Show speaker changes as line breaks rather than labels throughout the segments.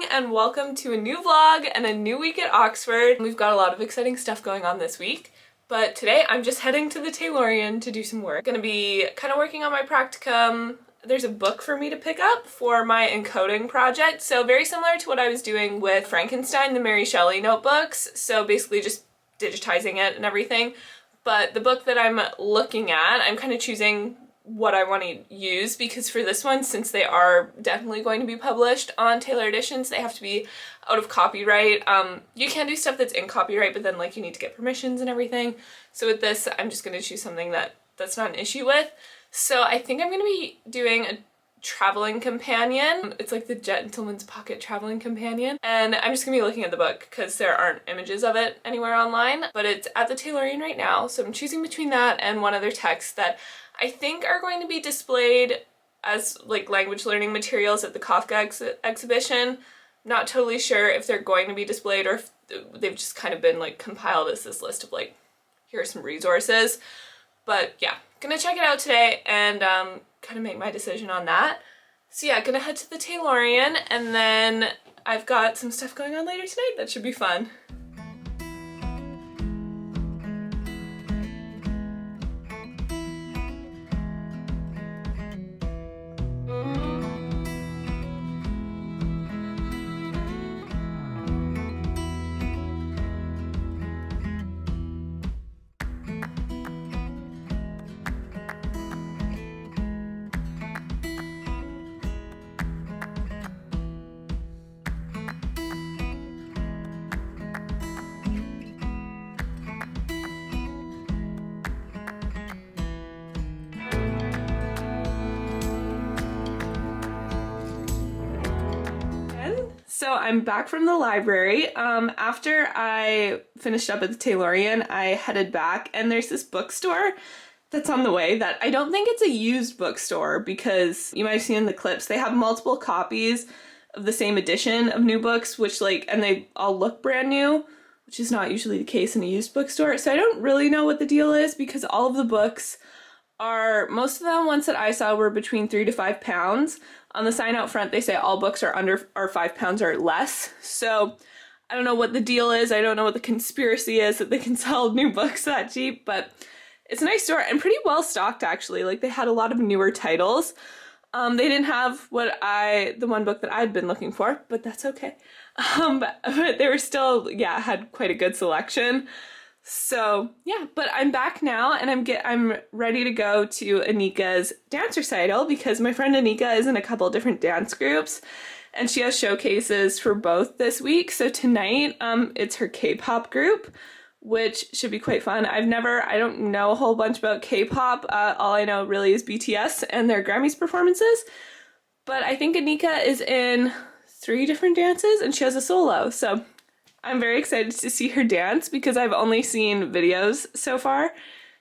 and welcome to a new vlog and a new week at Oxford. We've got a lot of exciting stuff going on this week, but today I'm just heading to the Taylorian to do some work. I'm gonna be kind of working on my practicum. There's a book for me to pick up for my encoding project, so very similar to what I was doing with Frankenstein, the Mary Shelley notebooks, so basically just digitizing it and everything. But the book that I'm looking at, I'm kind of choosing what I want to use, because for this one, since they are definitely going to be published on Taylor editions, they have to be out of copyright. You can do stuff that's in copyright, but then like you need to get permissions and everything. So with this, I'm just going to choose something that's not an issue with. So I think I'm going to be doing a traveling companion. It's like the Gentleman's Pocket traveling companion, and I'm just gonna be looking at the book because there aren't images of it anywhere online, but it's at the Taylorian right now, so I'm choosing between that and one other text that I think are going to be displayed as like language learning materials at the Kafka exhibition. Not totally sure if they're going to be displayed or if they've just kind of been like compiled as this list of like, here are some resources. But yeah, gonna check it out today and kind of make my decision on that. So yeah, gonna head to the Taylorian, and then I've got some stuff going on later tonight that should be fun. So I'm back from the library. After I finished up at the Taylorian, I headed back, and there's this bookstore that's on the way that I don't think it's a used bookstore, because you might have seen in the clips, they have multiple copies of the same edition of new books, which and they all look brand new, which is not usually the case in a used bookstore. So I don't really know what the deal is, because all of the books most of the ones that I saw were between £3 to £5. On the sign out front, they say all books are £5 or less. So I don't know what the deal is. I don't know what the conspiracy is that they can sell new books that cheap, but it's a nice store and pretty well stocked actually. Like they had a lot of newer titles. They didn't have the one book that I'd been looking for, but that's okay. But they were still, had quite a good selection. So yeah, but I'm back now, and I'm ready to go to Anika's dance recital, because my friend Anika is in a couple different dance groups, and she has showcases for both this week. So tonight, it's her K-pop group, which should be quite fun. I don't know a whole bunch about K-pop. All I know really is BTS and their Grammys performances, but I think Anika is in 3 different dances, and she has a solo. So I'm very excited to see her dance, because I've only seen videos so far.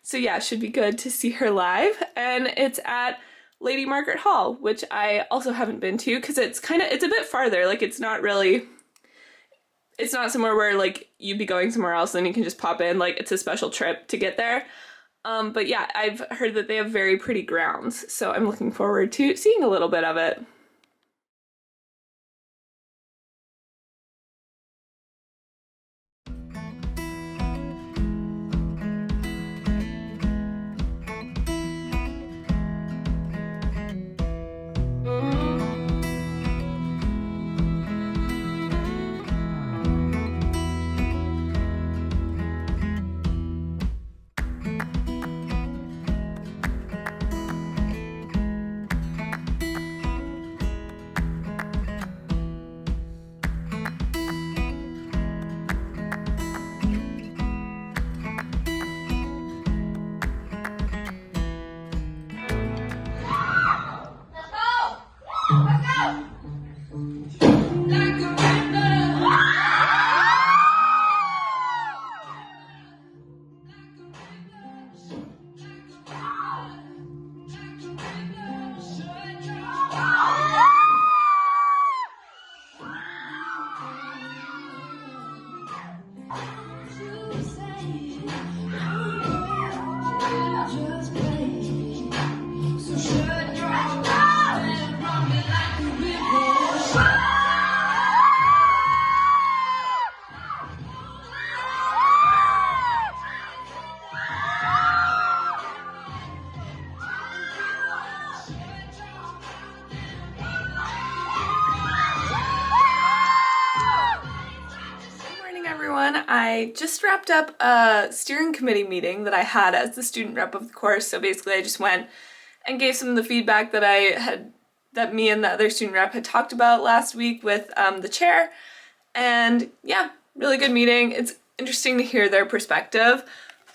So yeah, it should be good to see her live. And it's at Lady Margaret Hall, which I also haven't been to, because it's a bit farther. Like it's not somewhere where like you'd be going somewhere else and you can just pop in. Like it's a special trip to get there. But yeah, I've heard that they have very pretty grounds, so I'm looking forward to seeing a little bit of it. I just wrapped up a steering committee meeting that I had as the student rep of the course. So basically I just went and gave some of the feedback that me and the other student rep had talked about last week with the chair. And yeah, really good meeting. It's interesting to hear their perspective.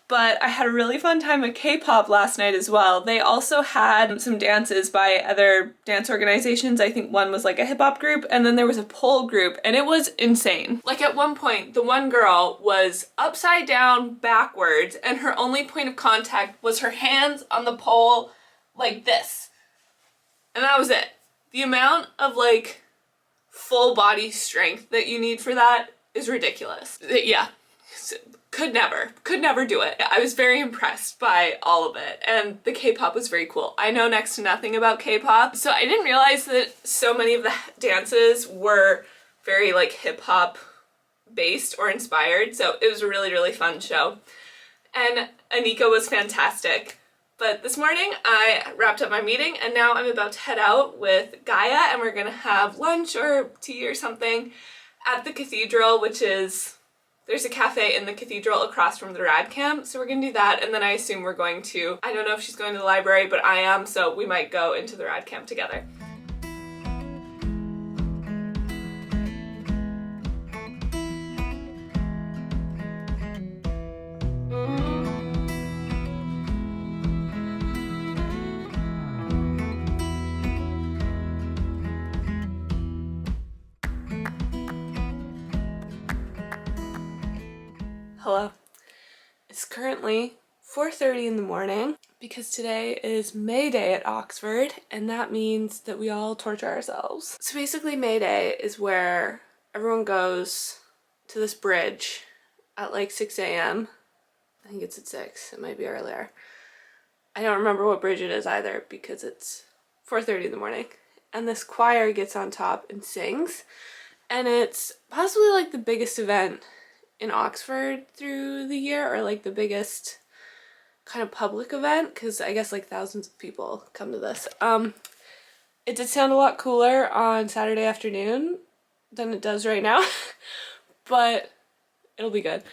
But I had a really fun time at K-pop last night as well. They also had some dances by other dance organizations. I think one was like a hip-hop group, and then there was a pole group, and it was insane. Like at one point, the one girl was upside down backwards, and her only point of contact was her hands on the pole like this. And that was it. The amount of like full body strength that you need for that is ridiculous. Yeah. Could never do it. I was very impressed by all of it, and the K-pop was very cool. I know next to nothing about K-pop, so I didn't realize that so many of the dances were very like hip-hop based or inspired, so it was a really, really fun show. And Anika was fantastic. But this morning I wrapped up my meeting, and now I'm about to head out with Gaia, and we're gonna have lunch or tea or something at the cathedral, which is... There's a cafe in the cathedral across from the rad camp, so we're gonna do that, and then I assume we're going to, I don't know if she's going to the library, but I am, so we might go into the rad camp together. Hello. It's currently 4:30 in the morning because today is May Day at Oxford, and that means that we all torture ourselves. So basically May Day is where everyone goes to this bridge at like 6 a.m. I think it's at 6, it might be earlier. I don't remember what bridge it is either because it's 4:30 in the morning. And this choir gets on top and sings, and it's possibly like the biggest event in Oxford through the year, or like the biggest kind of public event, because I guess like thousands of people come to this. It did sound a lot cooler on Saturday afternoon than it does right now, but it'll be good.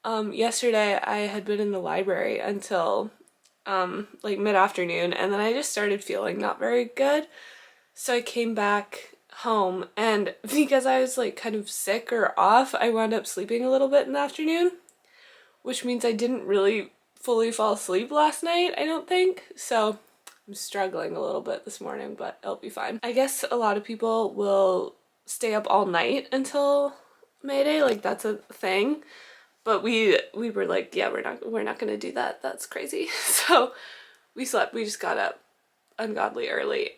Yesterday I had been in the library until like mid-afternoon, and then I just started feeling not very good, so I came back home, and because I was like kind of sick or off, I wound up sleeping a little bit in the afternoon, which means I didn't really fully fall asleep last night, I don't think, so I'm struggling a little bit this morning, but it'll be fine. I guess a lot of people will stay up all night until May Day, like that's a thing, but we were like, yeah, we're not gonna do that, that's crazy. So we just got up ungodly early.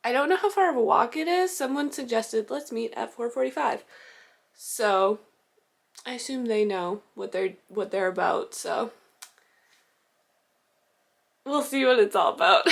I don't know how far of a walk it is. Someone suggested let's meet at 4:45. So I assume they know what they're about, so we'll see what it's all about.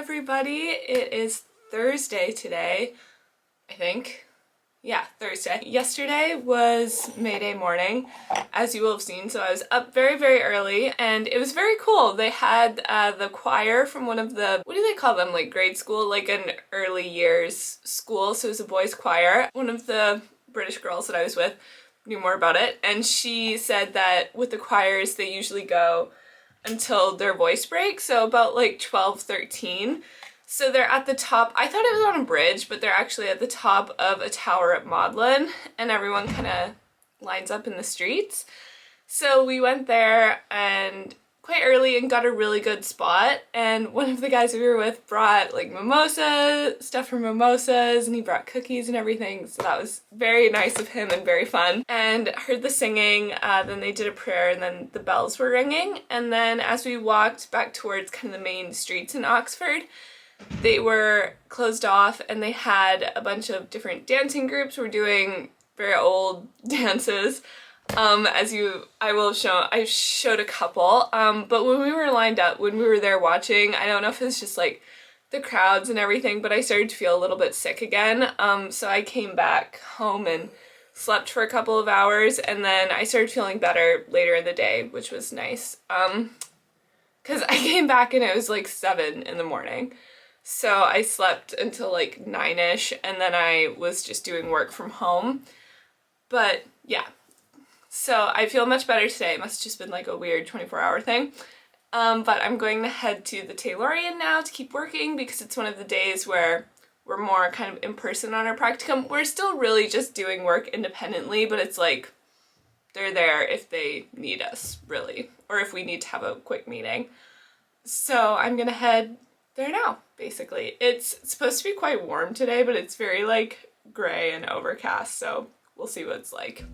everybody. It is Thursday today, I think. Yeah, Thursday. Yesterday was May Day morning, as you will have seen, so I was up very, very early, and it was very cool. They had the choir from one of the, what do they call them, like grade school, like an early years school, so it was a boys' choir. One of the British girls that I was with knew more about it, and she said that with the choirs, they usually go until their voice break, so about like 12, 13. So they're at the top, I thought it was on a bridge, but they're actually at the top of a tower at Magdalen, and everyone kind of lines up in the streets. So we went there and quite early and got a really good spot, and one of the guys we were with brought like stuff for mimosas, and he brought cookies and everything, so that was very nice of him and very fun. And heard the singing, then they did a prayer, and then the bells were ringing, and then as we walked back towards kind of the main streets in Oxford, they were closed off and they had a bunch of different dancing groups were doing very old dances. I showed a couple, but when we were lined up, when we were there watching, I don't know if it's just like the crowds and everything, but I started to feel a little bit sick again, so I came back home and slept for a couple of hours, and then I started feeling better later in the day, which was nice, because I came back and it was like 7 in the morning. So I slept until like 9-ish, and then I was just doing work from home. But yeah, so I feel much better today. It must have just been like a weird 24-hour thing. But I'm going to head to the Taylorian now to keep working because it's one of the days where we're more kind of in person on our practicum. We're still really just doing work independently, but it's like they're there if they need us, really, or if we need to have a quick meeting. So I'm gonna head there now, basically. It's supposed to be quite warm today, but it's very like gray and overcast, so we'll see what it's like.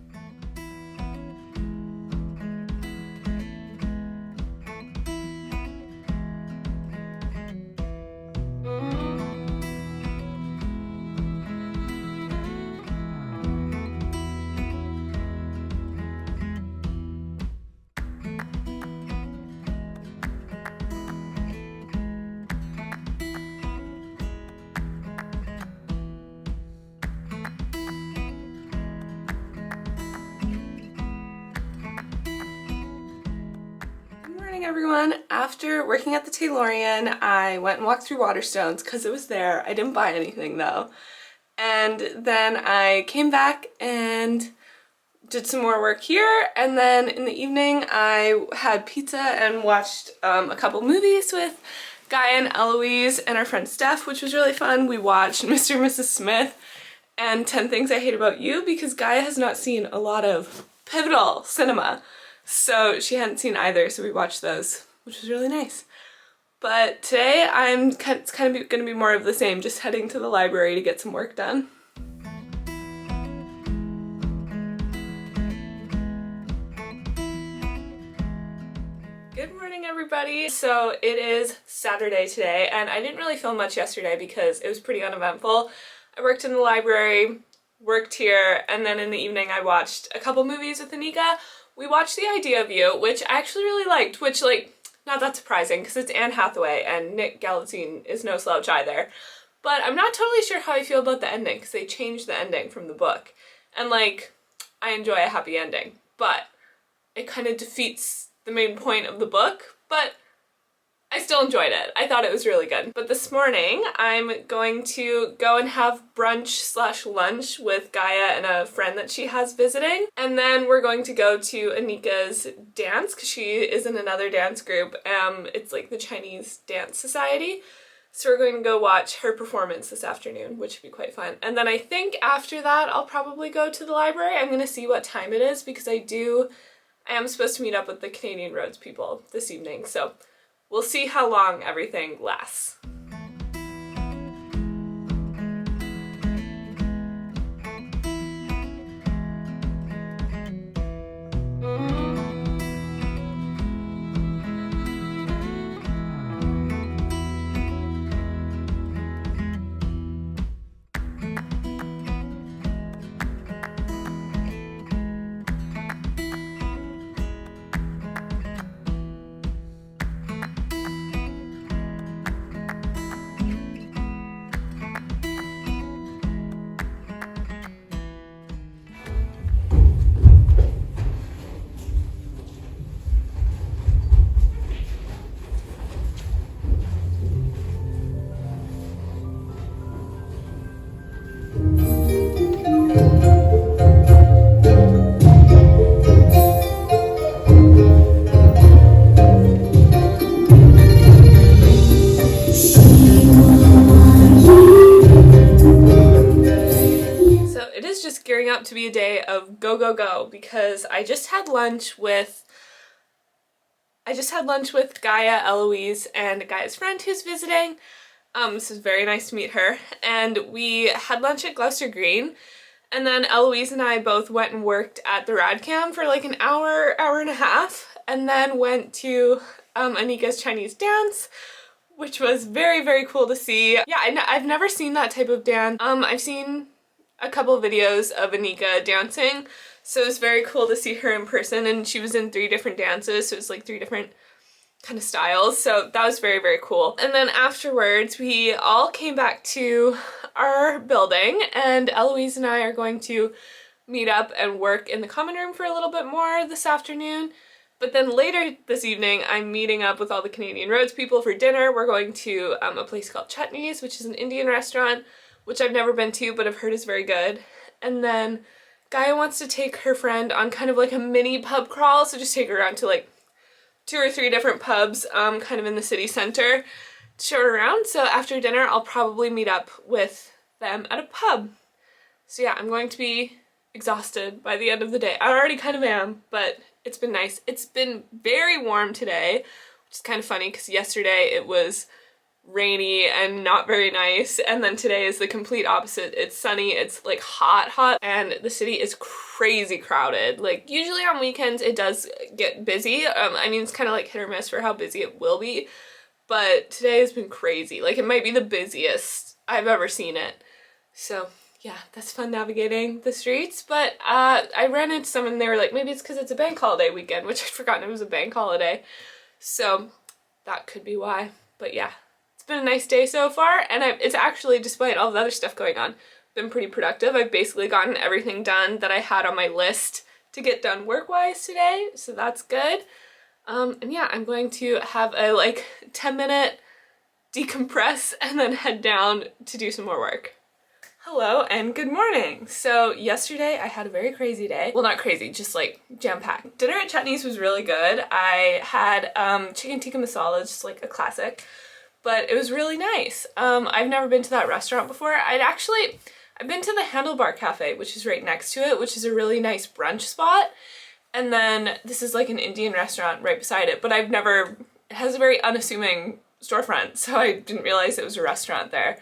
Everyone, after working at the Taylorian, I went and walked through Waterstones because it was there. I didn't buy anything though. And then I came back and did some more work here, and then in the evening I had pizza and watched a couple movies with Gaia and Eloise and our friend Steph, which was really fun. We watched Mr. and Mrs. Smith and 10 Things I Hate About You because Gaia has not seen a lot of pivotal cinema. So she hadn't seen either, so we watched those, which was really nice. But today it's kind of going to be more of the same, just heading to the library to get some work done. Good morning, everybody. So it is Saturday today, and I didn't really film much yesterday because it was pretty uneventful. I worked in the library, worked here, and then in the evening I watched a couple movies with Anika. We watched The Idea of You, which I actually really liked, which, like, not that surprising because it's Anne Hathaway and Nick Galatine is no slouch either. But I'm not totally sure how I feel about the ending because they changed the ending from the book. And, like, I enjoy a happy ending, but it kind of defeats the main point of the book, but I still enjoyed it. I thought it was really good. But this morning, I'm going to go and have brunch/lunch with Gaia and a friend that she has visiting. And then we're going to go to Anika's dance, because she is in another dance group. It's like the Chinese Dance Society. So we're going to go watch her performance this afternoon, which would be quite fun. And then I think after that, I'll probably go to the library. I'm going to see what time it is, because I am supposed to meet up with the Canadian Roads people this evening. So we'll see how long everything lasts. be a day of go, go, go, because I just had lunch with Gaia, Eloise, and Gaia's friend who's visiting. This is very nice to meet her. And we had lunch at Gloucester Green, and then Eloise and I both went and worked at the Radcam for like an hour, hour and a half, and then went to Anika's Chinese dance, which was very, very cool to see. Yeah, I've never seen that type of dance. I've seen a couple of videos of Anika dancing, so it was very cool to see her in person, and she was in 3 different dances, so it was like 3 different kind of styles, so that was very, very cool. And then afterwards we all came back to our building, and Eloise and I are going to meet up and work in the common room for a little bit more this afternoon. But then later this evening I'm meeting up with all the Canadian Roads people for dinner. We're going to a place called Chutney's, which is an Indian restaurant, which I've never been to but I've heard is very good. And then Gaia wants to take her friend on kind of like a mini pub crawl, so just take her around to like 2 or 3 different pubs kind of in the city center to show her around. So after dinner I'll probably meet up with them at a pub. So yeah, I'm going to be exhausted by the end of the day. I already kind of am, but it's been nice. It's been very warm today, which is kind of funny because yesterday it was rainy and not very nice, and then today is the complete opposite. It's sunny, it's like hot, and the city is crazy crowded. Like usually on weekends it does get busy. I mean, it's kind of like hit or miss for how busy it will be, but today has been crazy. Like it might be the busiest I've ever seen it. So yeah, that's fun navigating the streets. But I ran into someone and they were like, maybe it's because it's a bank holiday weekend, which I'd forgotten it was a bank holiday, so that could be why. But yeah, it's been a nice day so far, and it's actually, despite all the other stuff going on, been pretty productive. I've basically gotten everything done that I had on my list to get done work-wise today, so that's good. And yeah, I'm going to have a like 10-minute decompress and then head down to do some more work. Hello and good morning. So yesterday I had a very crazy day. Well, not crazy, just like jam-packed. Dinner at Chutney's was really good. I had chicken tikka masala, just like a classic, but it was really nice. I've never been to that restaurant before. I've been to the Handlebar Cafe, which is right next to it, which is a really nice brunch spot. And then this is like an Indian restaurant right beside it, but it has a very unassuming storefront, so I didn't realize it was a restaurant there.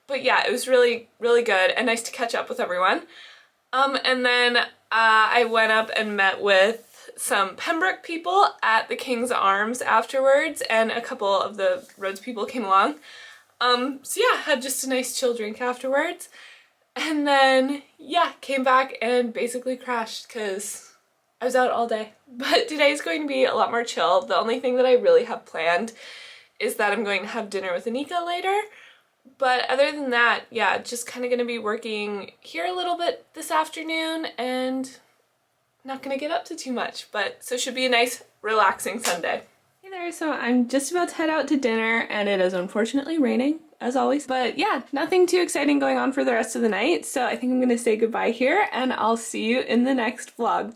But yeah, it was really, really good and nice to catch up with everyone. And then I went up and met with some Pembroke people at the King's Arms afterwards, and a couple of the Rhodes people came along. So yeah, had just a nice chill drink afterwards. And then yeah, came back and basically crashed because I was out all day. But today's going to be a lot more chill. The only thing that I really have planned is that I'm going to have dinner with Anika later. But other than that, yeah, just kind of going to be working here a little bit this afternoon and not going to get up to too much. But so it should be a nice, relaxing Sunday. Hey there, so I'm just about to head out to dinner and it is unfortunately raining, as always. But yeah, nothing too exciting going on for the rest of the night, so I think I'm going to say goodbye here and I'll see you in the next vlog.